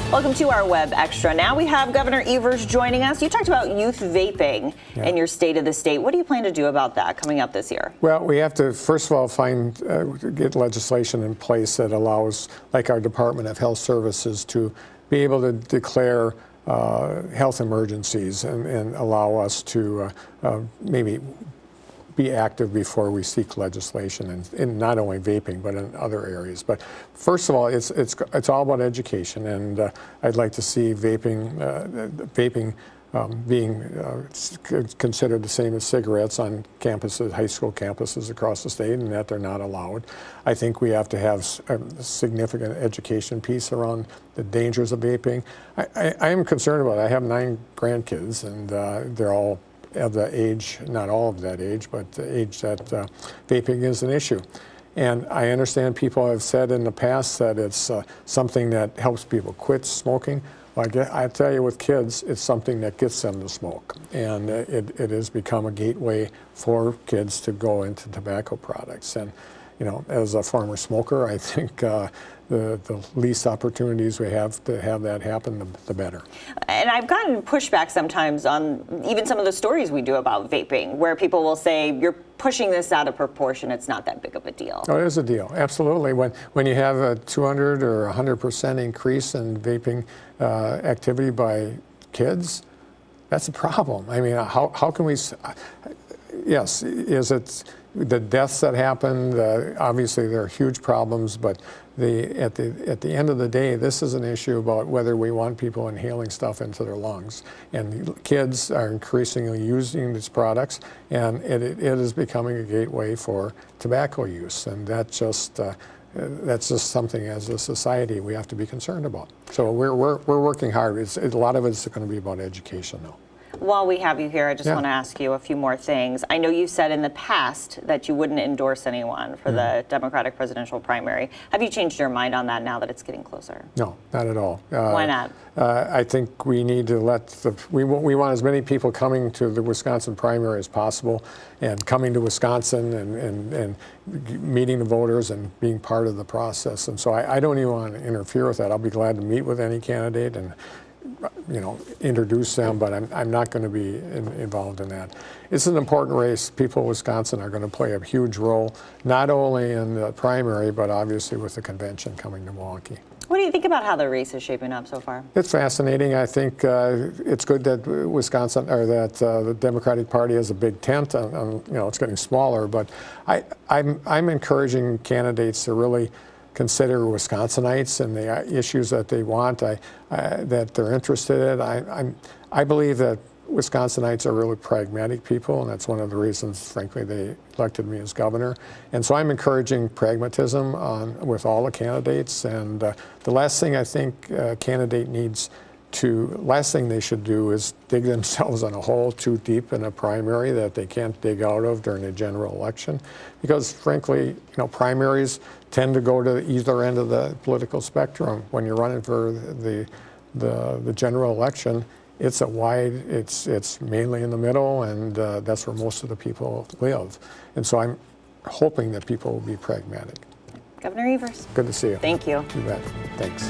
Welcome to our Web Extra. Now we have Governor Evers joining us. You talked about youth vaping in your State of the State. What do you plan to do about that coming up this year? Well, we have to, first of all, get legislation in place that allows, like our Department of Health Services, to be able to declare health emergencies and allow us to maybe be active before we seek legislation in not only vaping but in other areas. But first of all, it's all about education, and I'd like to see vaping being considered the same as cigarettes on campuses, high school campuses across the state, and that they're not allowed. I think we have to have a significant education piece around the dangers of vaping. I am concerned about it. I have 9 grandkids, and they're all of the age, not all of that age, but the age that vaping is an issue. And I understand people have said in the past that it's something that helps people quit smoking. Well, I tell you, with kids, it's something that gets them to smoke. And it has become a gateway for kids to go into tobacco products. And, you know, as a former smoker, I think the least opportunities we have to have that happen, the better. And I've gotten pushback sometimes on even some of the stories we do about vaping, where people will say, you're pushing this out of proportion, it's not that big of a deal. Oh, it is a deal, absolutely. When you have a 200 or 100% increase in vaping activity by kids, that's a problem. I mean, how can we, yes, is it the deaths that happened? Obviously, there are huge problems, but at the end of the day, this is an issue about whether we want people inhaling stuff into their lungs. And kids are increasingly using these products, and it is becoming a gateway for tobacco use. And that's just something as a society we have to be concerned about. So we're working hard. A lot of it's going to be about education, though. While we have you here, I just want to ask you a few more things. I know you said in the past that you wouldn't endorse anyone for the Democratic presidential primary. Have you changed your mind on that now that it's getting closer? No, not at all. Why not? I think we need to we want as many people coming to the Wisconsin primary as possible, and coming to Wisconsin and meeting the voters and being part of the process. And so I don't even want to interfere with that. I'll be glad to meet with any candidate and introduce them, but I'm not going to be involved in that. It's an important race. People in Wisconsin are going to play a huge role, not only in the primary, but obviously with the convention coming to Milwaukee. What do you think about how the race is shaping up so far? It's fascinating. I think it's good that Wisconsin, or that the Democratic Party has a big tent. It's getting smaller, but I'm encouraging candidates to really consider Wisconsinites and the issues that they want, that they're interested in. I believe that Wisconsinites are really pragmatic people, and that's one of the reasons, frankly, they elected me as governor. And so I'm encouraging pragmatism with all the candidates. And the last thing I think a candidate last thing they should do is dig themselves in a hole too deep in a primary that they can't dig out of during a general election. Because frankly, primaries tend to go to either end of the political spectrum. When you're running for the general election, it's mainly in the middle, and that's where most of the people live. And so I'm hoping that people will be pragmatic. Governor Evers. Good to see you. Thank you. You bet. Thanks.